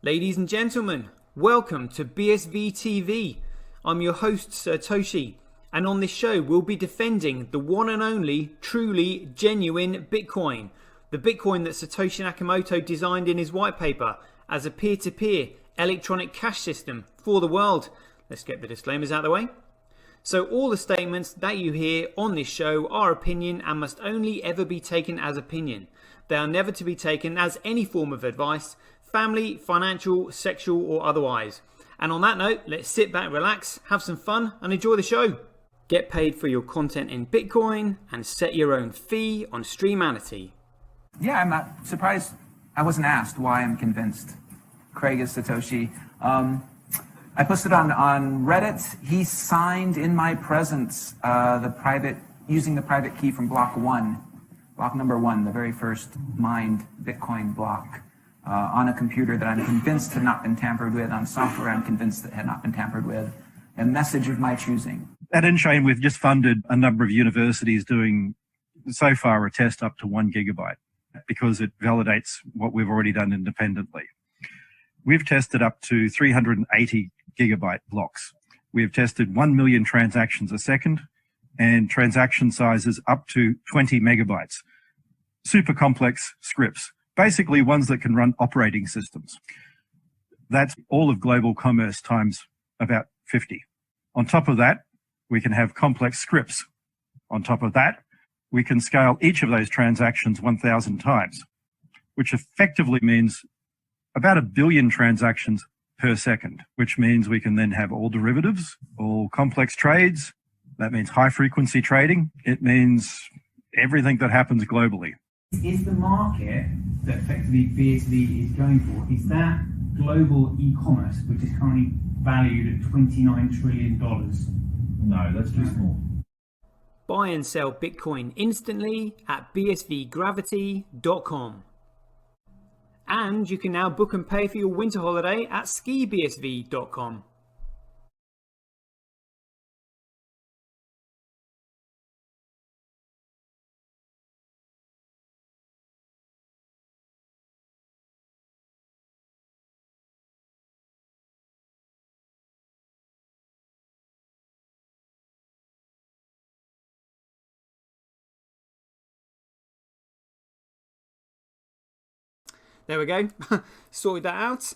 Ladies and gentlemen, welcome to BSV TV. I'm your host Satoshi, and on this show we'll be defending the one and only, truly genuine Bitcoin. The Bitcoin that Satoshi Nakamoto designed in his white paper as a peer-to-peer electronic cash system for the world. Let's get the disclaimers out of the way. So all the statements that you hear on this show are opinion and must only ever be taken as opinion. They are never to be taken as any form of advice, family, financial, sexual or otherwise. And on that note, let's sit back, relax, have some fun and enjoy the show. Get paid for your content in Bitcoin and set your own fee on Streamanity. Yeah, I'm not surprised I wasn't asked why I'm convinced Craig is Satoshi. I posted on Reddit. He signed in my presence using the private key from block number one, the very first mined Bitcoin block, on a computer that I'm convinced had not been tampered with, on software I'm convinced that had not been tampered with, a message of my choosing. At Enchain, we've just funded a number of universities doing, so far, a test up to 1 gigabyte because it validates what we've already done independently. We've tested up to 380 gigabyte blocks. We've tested 1 million transactions a second and transaction sizes up to 20 megabytes. Super complex scripts, basically ones that can run operating systems. That's all of global commerce times about 50. On top of that, we can have complex scripts. On top of that, we can scale each of those transactions 1,000 times, which effectively means about 1 billion transactions per second, which means we can then have all derivatives, all complex trades. That means high frequency trading. It means everything that happens globally. Is the market that effectively BSV is going for, is that global e-commerce, which is currently valued at $29 trillion? No, that's too small. Buy and sell Bitcoin instantly at bsvgravity.com. And you can now book and pay for your winter holiday at skibsv.com. There we go. Sorted that out.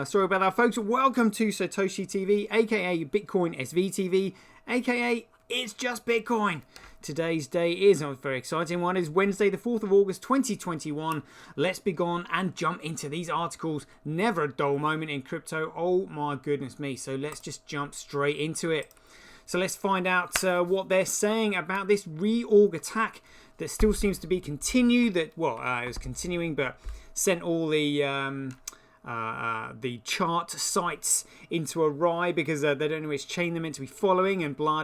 Sorry about that, folks. Welcome to Satoshi TV, aka Bitcoin SV TV, aka It's Just Bitcoin. Today's day is a very exciting one. It's Wednesday, the 4th of August, 2021. Let's be gone and jump into these articles. Never a dull moment in crypto. Oh my goodness me. So let's just jump straight into it. So let's find out what they're saying about this reorg attack that still seems to be continued. It was continuing, but sent all the chart sites into a wry because they don't know which chain they're meant to be following and blah.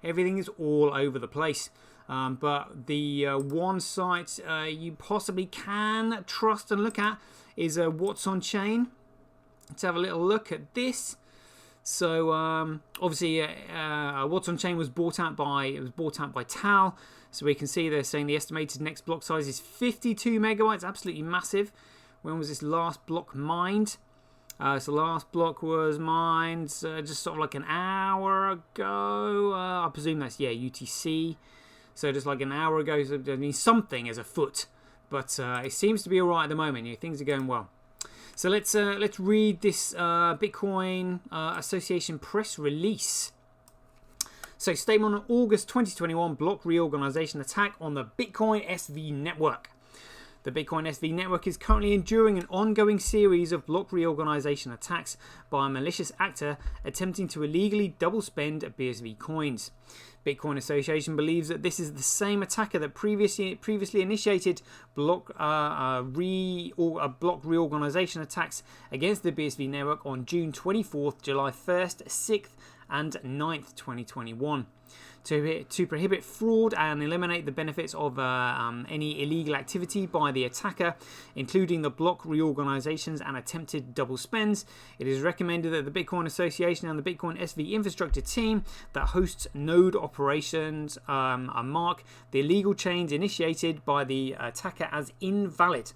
Everything is all over the place. But the one site you possibly can trust and look at is What's On Chain. Let's have a little look at this. So obviously, What's On Chain was bought out by Tal. So we can see they're saying the estimated next block size is 52 megabytes, absolutely massive. When was this last block mined? So last block was mined just sort of like an hour ago. I presume that's UTC. So just like an hour ago. So I mean something as a foot, but it seems to be all right at the moment. Things are going well. So let's read this Bitcoin Association press release. So, statement on August 2021, block reorganization attack on the Bitcoin SV network. The Bitcoin SV network is currently enduring an ongoing series of block reorganization attacks by a malicious actor attempting to illegally double spend BSV coins. Bitcoin Association believes that this is the same attacker that previously initiated block reorganization attacks against the BSV network on June 24th, July 1st, 6th, and 9th, 2021. To prohibit fraud and eliminate the benefits of any illegal activity by the attacker, including the block reorganizations and attempted double spends, it is recommended that the Bitcoin Association and the Bitcoin SV infrastructure team that hosts node operations mark the illegal change initiated by the attacker as invalid.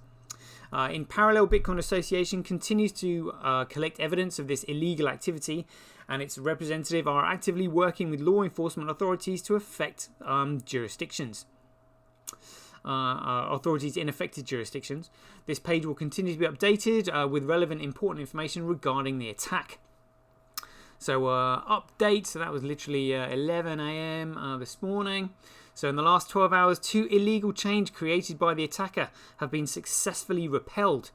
In parallel, Bitcoin Association continues to collect evidence of this illegal activity, and its representatives are actively working with law enforcement authorities to affect jurisdictions. Authorities in affected jurisdictions. This page will continue to be updated with relevant important information regarding the attack. So update, so that was literally 11 a.m. This morning. So in the last 12 hours, 2 illegal chains created by the attacker have been successfully repelled.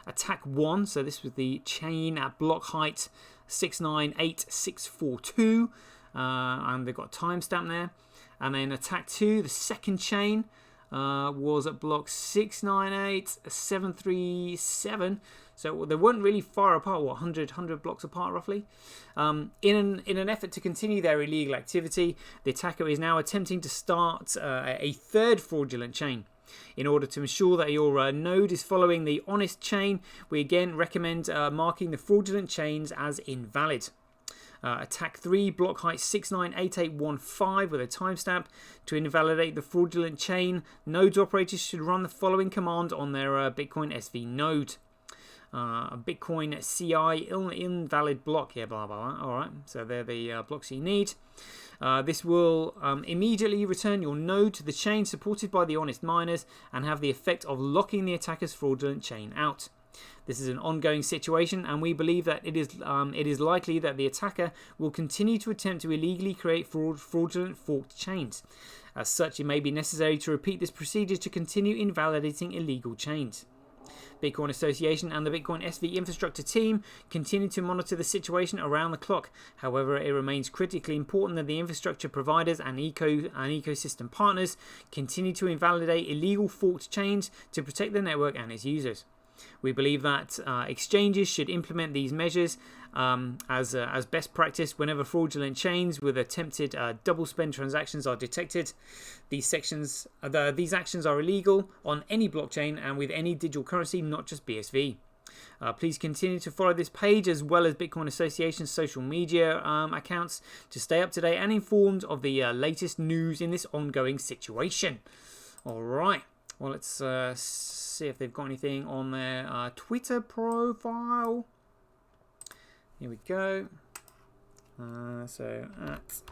Attack 1, so this was the chain at block height 698642, and they've got a timestamp there. And then attack 2, the second chain, was at block 698737. So they weren't really far apart, 100 blocks apart roughly. In an effort to continue their illegal activity, the attacker is now attempting to start a third fraudulent chain. In order to ensure that your node is following the honest chain, we again recommend marking the fraudulent chains as invalid. Attack 3, block height 698815 with a timestamp. To invalidate the fraudulent chain, nodes operators should run the following command on their Bitcoin SV node. Bitcoin CI invalid block, yeah, blah, blah, blah. Alright, so they're the blocks you need. This will immediately return your node to the chain supported by the honest miners and have the effect of locking the attacker's fraudulent chain out. This is an ongoing situation, and we believe that it is likely that the attacker will continue to attempt to illegally create fraudulent forked chains. As such, it may be necessary to repeat this procedure to continue invalidating illegal chains. Bitcoin Association and the Bitcoin SV infrastructure team continue to monitor the situation around the clock. However, it remains critically important that the infrastructure providers and ecosystem partners continue to invalidate illegal forked chains to protect the network and its users. We believe that exchanges should implement these measures as best practice whenever fraudulent chains with attempted double spend transactions are detected. These actions are illegal on any blockchain and with any digital currency, not just BSV. Please continue to follow this page as well as Bitcoin Association's social media accounts to stay up to date and informed of the latest news in this ongoing situation. All right. Well, let's see if they've got anything on their Twitter profile. Here we go. So at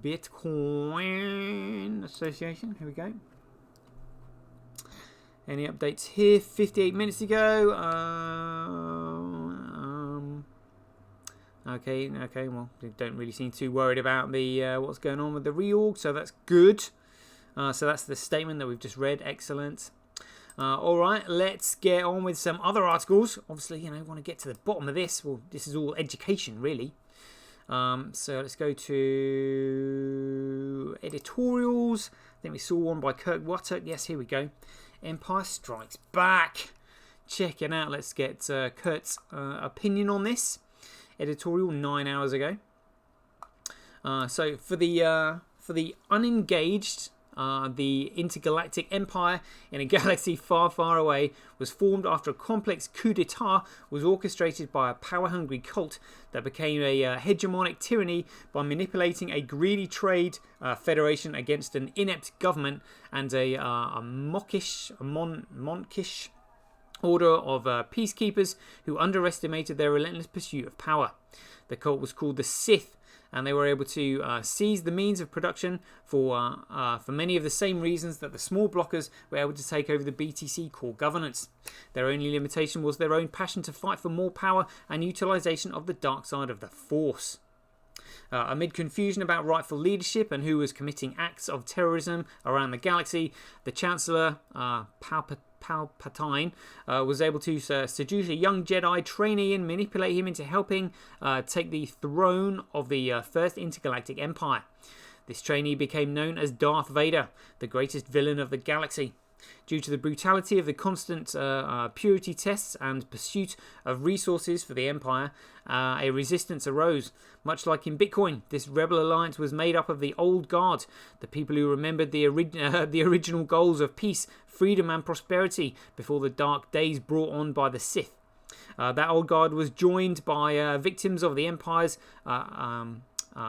Bitcoin Association. Here we go. Any updates here? 58 minutes ago. Okay. Well, they don't really seem too worried about the what's going on with the reorg, so that's good. So that's the statement that we've just read. Excellent. All right, let's get on with some other articles. Obviously, want to get to the bottom of this. Well, this is all education, really. So let's go to editorials. I think we saw one by Kirk Wattuck. Yes, here we go. Empire Strikes Back. Check it out. Let's get Kurt's opinion on this. Editorial 9 hours ago. So for the unengaged, the intergalactic empire in a galaxy far, far away was formed after a complex coup d'etat was orchestrated by a power-hungry cult that became a hegemonic tyranny by manipulating a greedy trade federation against an inept government and a monkish order of peacekeepers who underestimated their relentless pursuit of power. The cult was called the Sith, and they were able to seize the means of production for many of the same reasons that the small blockers were able to take over the BTC core governance. Their only limitation was their own passion to fight for more power and utilization of the dark side of the Force. Amid confusion about rightful leadership and who was committing acts of terrorism around the galaxy, the Chancellor Palpatine was able to seduce a young Jedi trainee and manipulate him into helping take the throne of the First Intergalactic Empire. This trainee became known as Darth Vader, the greatest villain of the galaxy. Due to the brutality of the constant purity tests and pursuit of resources for the Empire, a resistance arose. Much like in Bitcoin, this rebel alliance was made up of the old guard, the people who remembered the original goals of peace, freedom and prosperity before the dark days brought on by the Sith. That old guard was joined by victims of the Empire's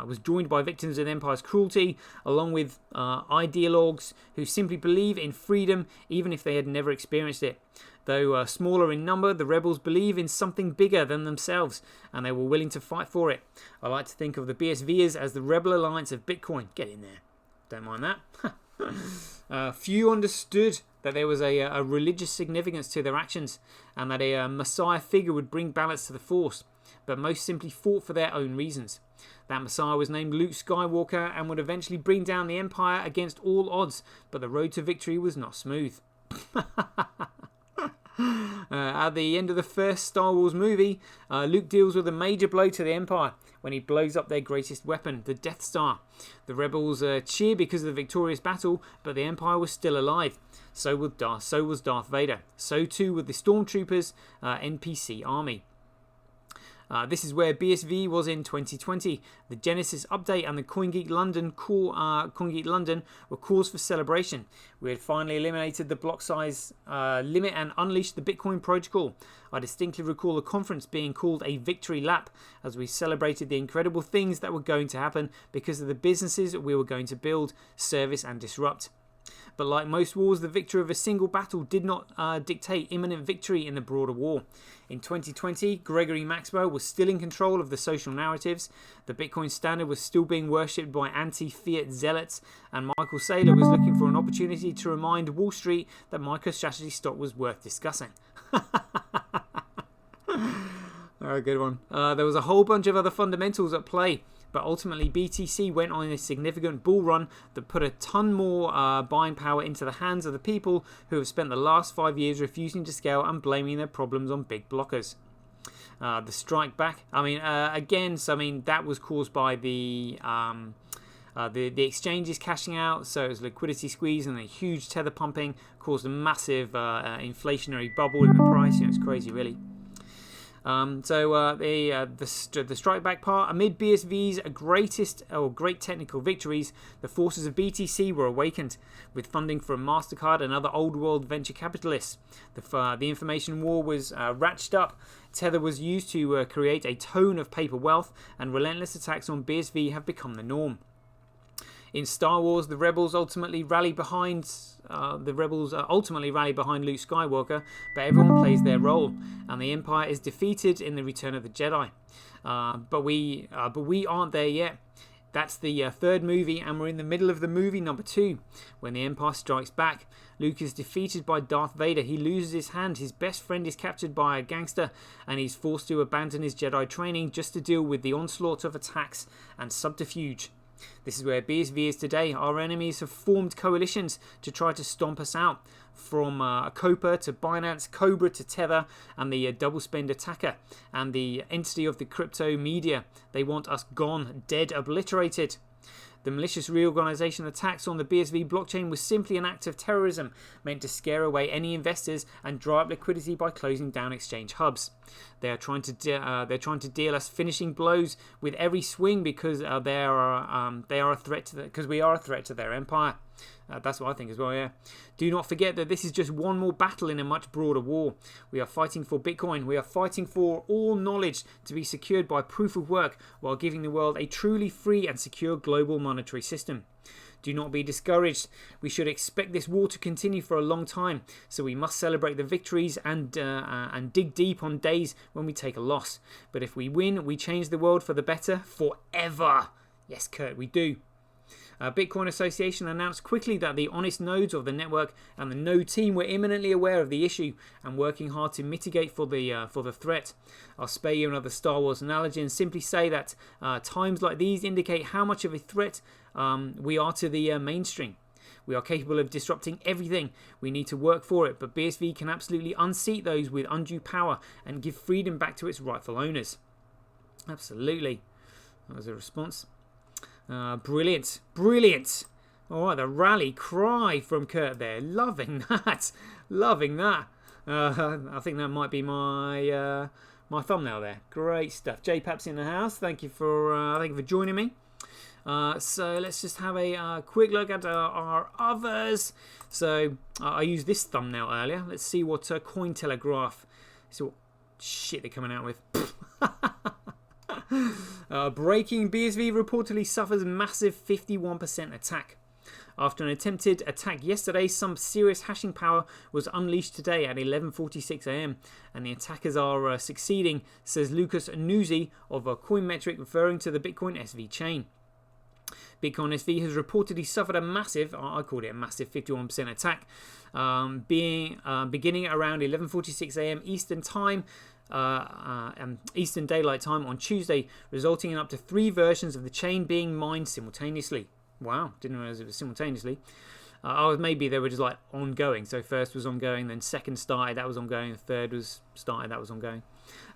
was joined by victims of the Empire's cruelty, along with ideologues who simply believe in freedom even if they had never experienced it. Though smaller in number, the rebels believe in something bigger than themselves, and they were willing to fight for it. I like to think of the BSVers as the rebel alliance of Bitcoin. Get in there. Don't mind that. Few understood that there was a religious significance to their actions, and that a Messiah figure would bring balance to the Force, but most simply fought for their own reasons. That Messiah was named Luke Skywalker and would eventually bring down the Empire against all odds, but the road to victory was not smooth. At the end of the first Star Wars movie, Luke deals with a major blow to the Empire when he blows up their greatest weapon, the Death Star. The rebels cheer because of the victorious battle, but the Empire was still alive. So was Darth Vader. So too were the Stormtroopers' NPC army. This is where BSV was in 2020. The Genesis update and the CoinGeek London were cause for celebration. We had finally eliminated the block size limit and unleashed the Bitcoin protocol. I distinctly recall the conference being called a victory lap as we celebrated the incredible things that were going to happen because of the businesses we were going to build, service and disrupt. But like most wars, the victory of a single battle did not dictate imminent victory in the broader war. In 2020, Gregory Maxwell was still in control of the social narratives, the Bitcoin standard was still being worshipped by anti-fiat zealots, and Michael Saylor was looking for an opportunity to remind Wall Street that MicroStrategy stock was worth discussing. Alright, good one. There was a whole bunch of other fundamentals at play, but ultimately BTC went on a significant bull run that put a ton more buying power into the hands of the people who have spent the last 5 years refusing to scale and blaming their problems on big blockers. The strike back, that was caused by the exchanges cashing out, so it was liquidity squeeze and a huge tether pumping caused a massive inflationary bubble in the price. It's crazy, really. The strike back part, amid BSV's great technical victories, the forces of BTC were awakened with funding from MasterCard and other old world venture capitalists. The information war was ratcheted up. Tether was used to create a tone of paper wealth, and relentless attacks on BSV have become the norm. In Star Wars, the rebels ultimately rally behind Luke Skywalker, but everyone plays their role, and the Empire is defeated in the Return of the Jedi. But we aren't there yet. That's the third movie, and we're in the middle of the movie number 2, when the Empire strikes back. Luke is defeated by Darth Vader. He loses his hand. His best friend is captured by a gangster, and he's forced to abandon his Jedi training just to deal with the onslaught of attacks and subterfuge. This is where BSV is today. Our enemies have formed coalitions to try to stomp us out, from Copa to Binance, Cobra to Tether, and the double spend attacker, and the entity of the crypto media. They want us gone, dead, obliterated. The malicious reorganization attacks on the BSV blockchain was simply an act of terrorism meant to scare away any investors and dry up liquidity by closing down exchange hubs. They are trying to deal us finishing blows with every swing because they are a threat to because we are a threat to their empire. That's what I think as well, yeah. Do not forget that this is just one more battle in a much broader war. We are fighting for Bitcoin. We are fighting for all knowledge to be secured by proof of work while giving the world a truly free and secure global monetary system. Do not be discouraged. We should expect this war to continue for a long time, so we must celebrate the victories and dig deep on days when we take a loss. But if we win, we change the world for the better forever. Yes, Kurt, we do. Bitcoin Association announced quickly that the honest nodes of the network and the node team were imminently aware of the issue and working hard to mitigate for the threat. I'll spare you another Star Wars analogy and simply say that times like these indicate how much of a threat we are to the mainstream. We are capable of disrupting everything. We need to work for it, but BSV can absolutely unseat those with undue power and give freedom back to its rightful owners. Absolutely. That was a response. Brilliant. All right, the rally cry from Kurt there. Loving that. I think that might be my thumbnail there. Great stuff. JPAP's in the house. Thank you for joining me. So let's just have a quick look at our others. So I used this thumbnail earlier. Let's see what Cointelegraph. See what shit they're coming out with. Breaking: BSV reportedly suffers massive 51% attack. After an attempted attack yesterday, some serious hashing power was unleashed today at 11:46 a.m. and the attackers are succeeding, says Lucas Nuzzi of Coinmetric, referring to the Bitcoin SV chain. Bitcoin SV has reportedly suffered a massive, I called it a massive 51% attack, beginning at around 11:46 a.m. Eastern time, Eastern Daylight Time on Tuesday, resulting in up to 3 versions of the chain being mined simultaneously. Wow, didn't realize it was simultaneously. Maybe they were just like ongoing. So first was ongoing, then second started, that was ongoing, the third was started, that was ongoing.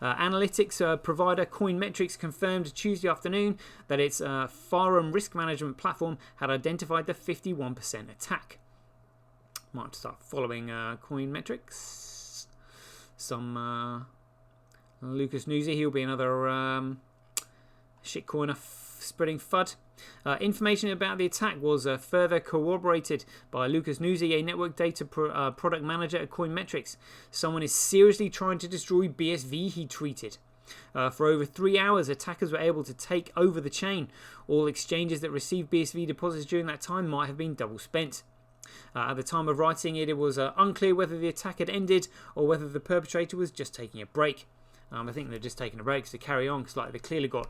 Analytics provider Coinmetrics confirmed Tuesday afternoon that its Farum risk management platform had identified the 51% attack. Might have to start following Coinmetrics. Some Lucas Nuzzi, he'll be another shitcoiner spreading FUD. Information about the attack was further corroborated by Lucas Nuzzi, a network data product manager at Coinmetrics. Someone is seriously trying to destroy BSV, he tweeted. For over 3 hours, attackers were able to take over the chain. All exchanges that received BSV deposits during that time might have been double spent. At the time of writing it, it was unclear whether the attack had ended or whether the perpetrator was just taking a break. I think they're just taking a break to carry on, because they clearly got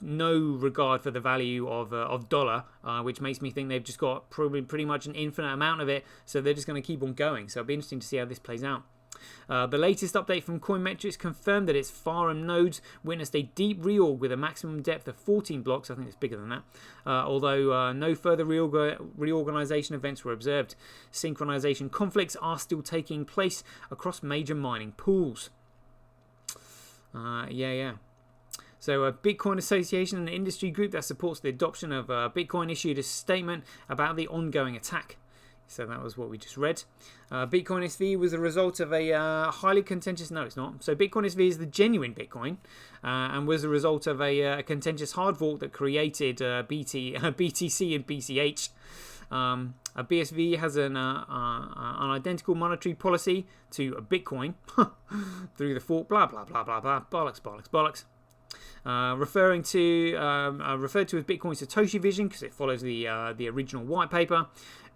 no regard for the value of dollar, which makes me think they've just got probably pretty much an infinite amount of it, so they're just going to keep on going. So it'll be interesting to see how this plays out. The latest update from Coinmetrics confirmed that its Farum nodes witnessed a deep reorg with a maximum depth of 14 blocks. I think it's bigger than that. Although no further reorganization events were observed. Synchronization conflicts are still taking place across major mining pools. So Bitcoin Association, an industry group that supports the adoption of Bitcoin, issued a statement about the ongoing attack. So that was what we just read. Bitcoin SV was a result of a highly contentious... No, it's not. So Bitcoin SV is the genuine Bitcoin and was a result of a contentious hard fork that created BTC and BCH. BSV has an identical monetary policy to Bitcoin through the fork, blah, blah, blah, blah, blah, bollocks, bollocks, bollocks. Referred to as Bitcoin Satoshi Vision because it follows the original white paper.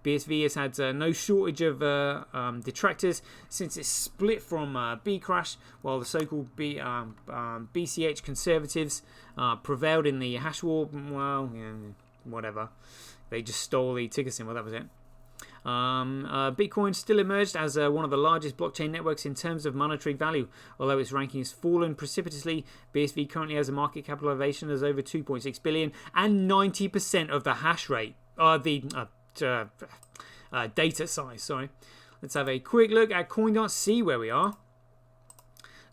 BSV has had no shortage of detractors since it split from Bcrash, while the so-called BCH conservatives prevailed in the hash war. Well, yeah, whatever. They just stole the ticker symbol. That was it. Bitcoin still emerged as one of the largest blockchain networks in terms of monetary value. Although its ranking has fallen precipitously, BSV currently has a market capitalization of over 2.6 billion and 90% of the hash rate. Data size, sorry. Let's have a quick look at CoinDance, see where we are.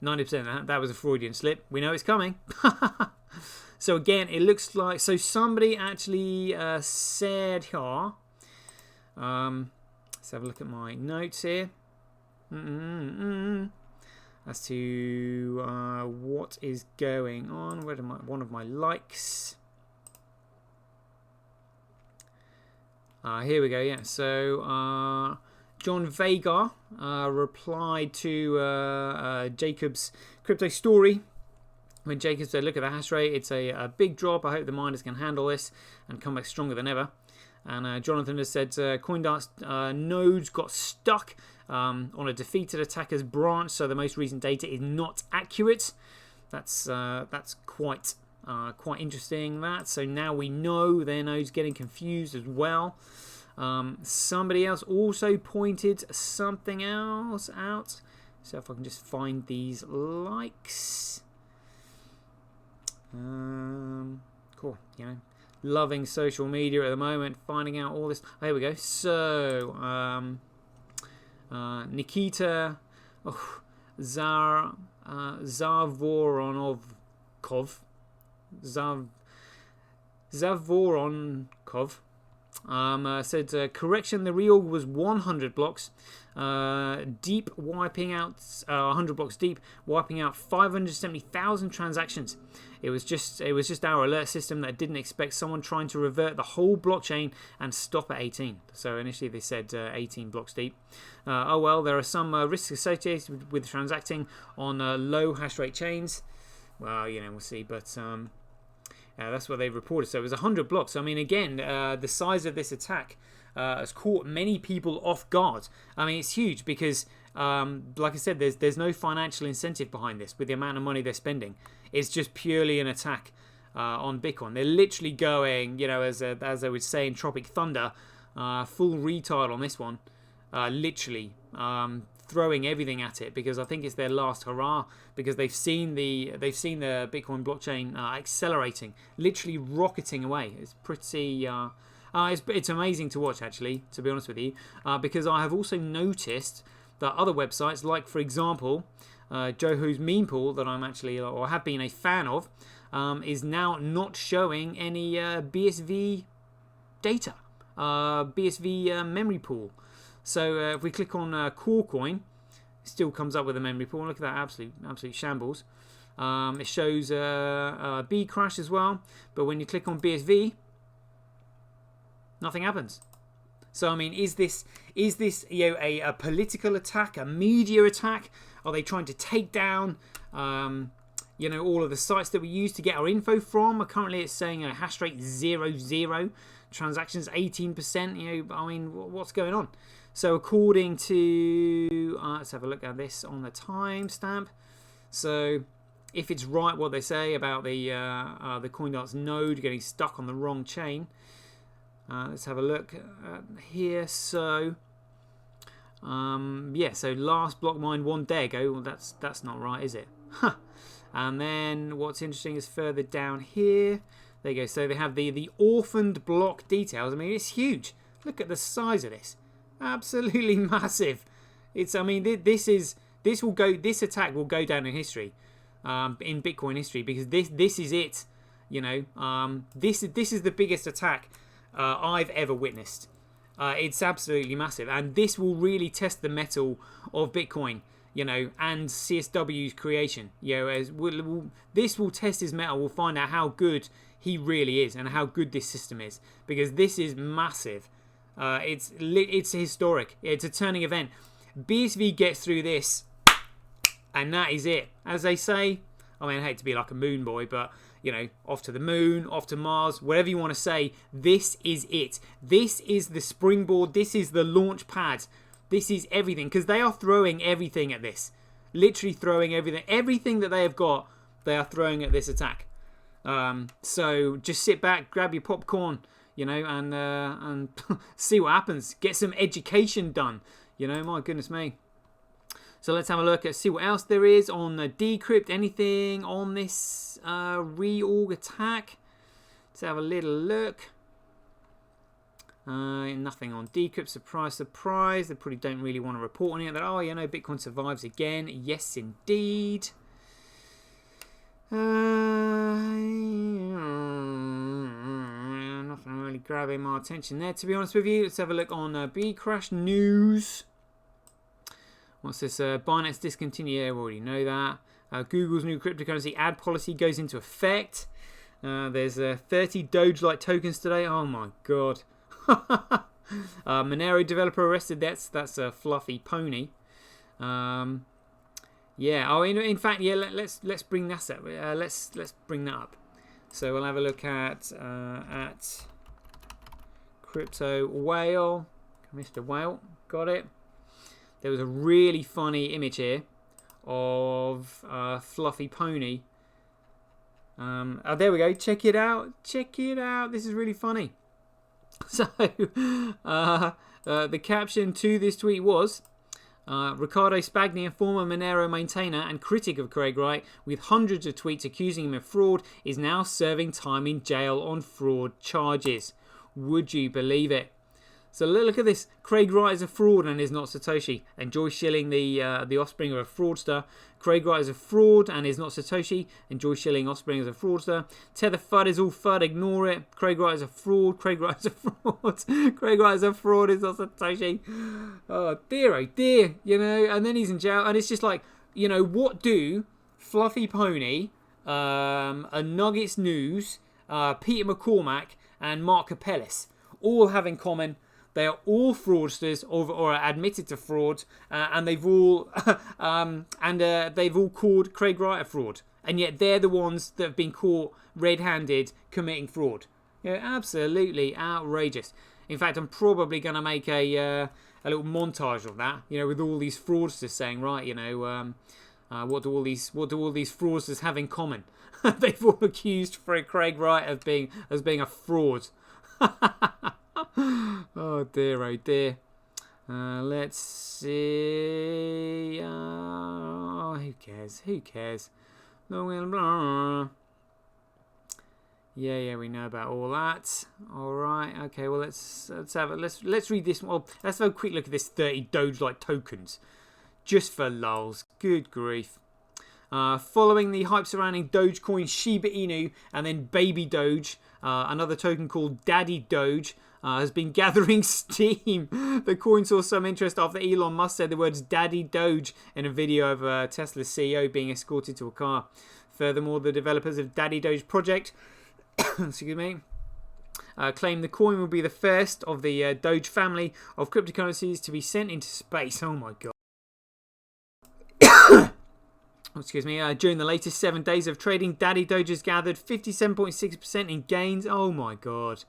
90%, that was a Freudian slip. We know it's coming. So again, it looks like... So somebody actually said here... let's have a look at my notes here. As to what is going on. Where am I? One of my likes. Here we go, yeah. So, John Vega replied to Jacob's crypto story. When Jacob said, look at the hash rate, it's a big drop. I hope the miners can handle this and come back stronger than ever. And Jonathan has said CoinDance nodes got stuck on a defeated attacker's branch, so the most recent data is not accurate. That's quite interesting. So now we know their nodes getting confused as well. Somebody else also pointed something else out. So if I can just find these likes. Cool, you know. Loving social media at the moment, finding out all this. Oh, here we go. So, Nikita Zavoronkov said, correction, the reorg was 100 blocks deep, wiping out 100 blocks deep, wiping out 570,000 transactions. It was just our alert system that didn't expect someone trying to revert the whole blockchain and stop at 18. So initially they said 18 blocks deep. Well, there are some risks associated with transacting on low hash rate chains. well, we'll see. But that's what they've reported. So it was 100 blocks. I mean, again, the size of this attack has caught many people off guard. I mean, it's huge because, like I said, there's no financial incentive behind this with the amount of money they're spending. It's just purely an attack on Bitcoin. They're literally going, as I would say in Tropic Thunder, full retard on this one. Literally throwing everything at it because I think it's their last hurrah, because they've seen the Bitcoin blockchain accelerating, literally rocketing away. It's pretty it's amazing to watch, actually, to be honest with you, because I have also noticed that other websites, like for example Joho's meme pool, that I'm actually or have been a fan of, is now not showing any BSV data, BSV memory pool. So if we click on CoreCoin, it still comes up with a memory pool. Look at that, absolute shambles. It shows Bcrash as well, but when you click on BSV, nothing happens. So I mean, is this a political attack, a media attack? Are they trying to take down all of the sites that we use to get our info from? Currently, it's saying hash rate 0, transactions 18%. I mean, what's going on? So according to, let's have a look at this on the timestamp. So if it's right what they say about the CoinDarts node getting stuck on the wrong chain, let's have a look here. So so last block mined 1 day ago. Well, that's not right, is it? And then what's interesting is further down here. There you go. So they have the orphaned block details. I mean, it's huge. Look at the size of this. Absolutely massive. This attack will go down in history, in Bitcoin history, because this is it. This is the biggest attack I've ever witnessed. It's absolutely massive, and this will really test the mettle of Bitcoin, and CSW's creation. This will test his mettle. We'll find out how good he really is and how good this system is, because this is massive. It's historic. It's a turning event. BSV gets through this, and that is it. As they say, I mean, I hate to be like a moon boy, but off to the moon, off to Mars, whatever you want to say, this is it. This is the springboard. This is the launch pad. This is everything, because they are throwing everything at this. Literally throwing everything. Everything that they have got, they are throwing at this attack. So just sit back, grab your popcorn, and see what happens. Get some education done. My goodness me. So let's have a look at see what else there is on Decrypt. Anything on this reorg attack? Let's have a little look. Nothing on Decrypt. Surprise. They probably don't really want to report on it. That Bitcoin survives again. Yes, indeed. Nothing really grabbing my attention there, to be honest with you. Let's have a look on Bcrash news. What's this? Binance discontinue. Yeah, we already know that. Google's new cryptocurrency ad policy goes into effect. There's 30 Doge-like tokens today. Oh my god. Monero developer arrested. That's a fluffy pony. Yeah. Oh, in fact, yeah. Let's bring that up. Let's bring that up. So we'll have a look at Crypto Whale. Mr. Whale, got it. There was a really funny image here of fluffy pony. There we go. Check it out. This is really funny. So the caption to this tweet was, Riccardo Spagni, a former Monero maintainer and critic of Craig Wright, with hundreds of tweets accusing him of fraud, is now serving time in jail on fraud charges. Would you believe it? So look at this. Craig Wright is a fraud and is not Satoshi. Enjoy shilling the offspring of a fraudster. Craig Wright is a fraud and is not Satoshi. Enjoy shilling offspring as a fraudster. Tether FUD is all FUD. Ignore it. Craig Wright is a fraud. Craig Wright is a fraud. Craig Wright is a fraud. Is not Satoshi. Oh dear. And then he's in jail. And it's just like, what do Fluffy Pony, a Nuggets News, Peter McCormack, and Mark Capellis all have in common? They are all fraudsters or are admitted to fraud, and they've all called Craig Wright a fraud. and yet they're the ones that have been caught red-handed committing fraud. Absolutely outrageous. In fact, I'm probably going to make a little montage of that, with all these fraudsters saying, right, what do all these fraudsters have in common? They've all accused Craig Wright of being a fraud. Oh dear, oh dear. Let's see. Who cares? Who cares? Yeah, we know about all that. All right, okay. Well, let's read this. Well, let's have a quick look at this 30 Doge-like tokens, just for lulz. Good grief. Following the hype surrounding Dogecoin, Shiba Inu, and then Baby Doge, another token called Daddy Doge has been gathering steam. The coin saw some interest after Elon Musk said the words Daddy Doge in a video of Tesla's CEO being escorted to a car. Furthermore, the developers of Daddy Doge project excuse me, claim the coin will be the first of the Doge family of cryptocurrencies to be sent into space. Oh my god. Excuse me. During the latest 7 days of trading, Daddy Doge has gathered 57.6% in gains. Oh my god.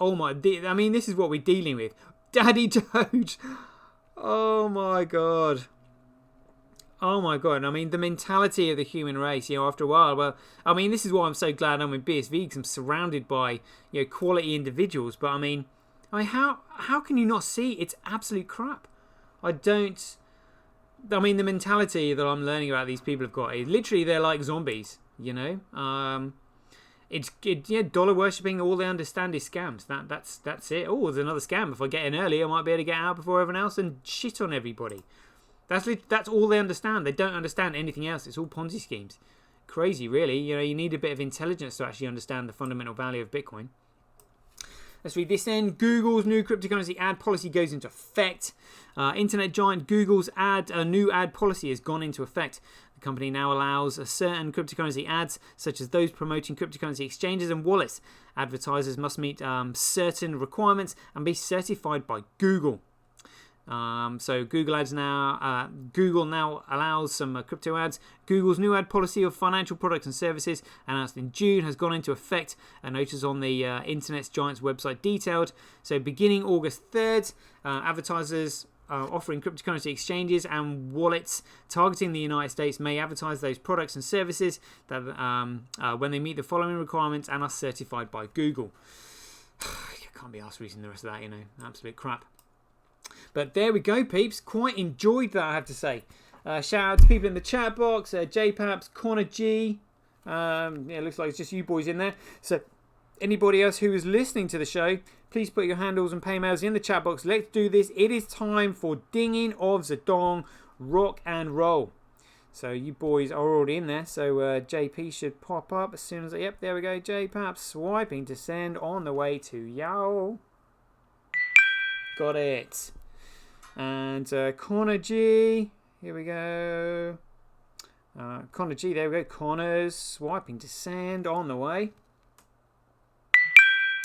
Oh my. I mean, this is what we're dealing with. Daddy Doge. Oh my god. Oh my god. I mean, the mentality of the human race, after a while. Well, I mean, this is why I'm so glad I'm in BSV, because I'm surrounded by, quality individuals. But I mean, how can you not see it's absolute crap? I mean, the mentality that I'm learning about these people have got is literally they're like zombies, It's dollar worshipping. All they understand is scams. That's it. Oh, there's another scam. If I get in early, I might be able to get out before everyone else and shit on everybody. That's all they understand. They don't understand anything else. It's all Ponzi schemes. Crazy, really. You need a bit of intelligence to actually understand the fundamental value of Bitcoin. Let's read this then. Google's new cryptocurrency ad policy goes into effect. Internet giant Google's new ad policy has gone into effect. The company now allows certain cryptocurrency ads, such as those promoting cryptocurrency exchanges and wallets. Advertisers must meet certain requirements and be certified by Google. So Google now allows some crypto ads. Google's new ad policy of financial products and services, announced in June, has gone into effect. A notice on the Internet Giant's website detailed. So beginning August 3rd, advertisers offering cryptocurrency exchanges and wallets targeting the United States may advertise those products and services that when they meet the following requirements and are certified by Google. You can't be asked reading the rest of that, absolute crap. But there we go, peeps. Quite enjoyed that, I have to say. Shout out to people in the chat box. JPaps, Connor G. It looks like it's just you boys in there. So anybody else who is listening to the show, please put your handles and paymails in the chat box. Let's do this. It is time for Dinging of the Dong, rock and roll. So you boys are already in there. So JP should pop up as soon as... Yep, there we go. JPaps swiping to send on the way to y'all. Got it. And Connor G, here we go. Connor G, there we go. Connor's swiping to send on the way.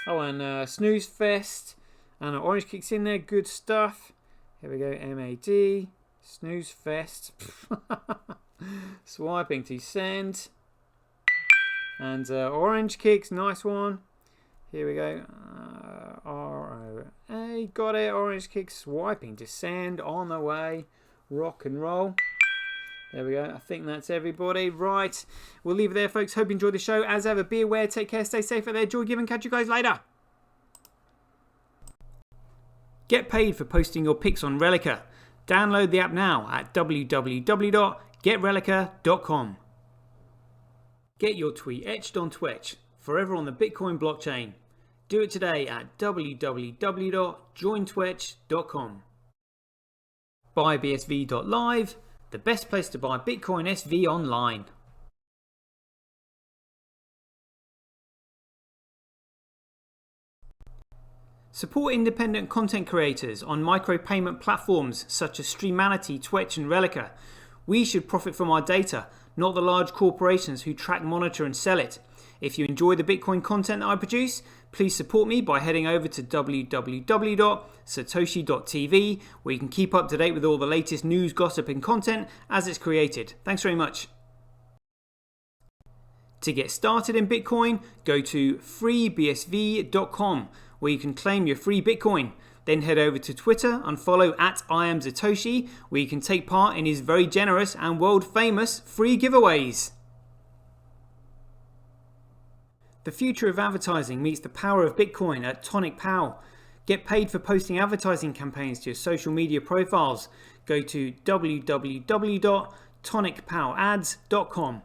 Oh, and Snooze Fest. And Orange Kicks in there. Good stuff. Here we go. MAD. Snooze Fest. Swiping to send. And Orange Kicks. Nice one. Here we go. ROA. Got it. Orange Kick swiping to send on the way. Rock and roll. There we go. I think that's everybody. Right. We'll leave it there, folks. Hope you enjoyed the show. As ever, be aware, take care, stay safe out there. Joy giving. Catch you guys later. Get paid for posting your pics on Relica. Download the app now at www.getrelica.com. Get your tweet etched on Twitch. Forever on the Bitcoin blockchain. Do it today at www.jointwitch.com. BuyBSV.live, the best place to buy Bitcoin SV online. Support independent content creators on micropayment platforms such as Streamanity, Twitch and Relica. We should profit from our data, not the large corporations who track, monitor and sell it. If you enjoy the Bitcoin content that I produce, please support me by heading over to www.satoshi.tv, where you can keep up to date with all the latest news, gossip and content as it's created. Thanks very much. To get started in Bitcoin, go to freebsv.com where you can claim your free Bitcoin. Then head over to Twitter and follow @IamSatoshi, where you can take part in his very generous and world famous free giveaways. The future of advertising meets the power of Bitcoin at TonicPow. Get paid for posting advertising campaigns to your social media profiles. Go to www.tonicpowads.com.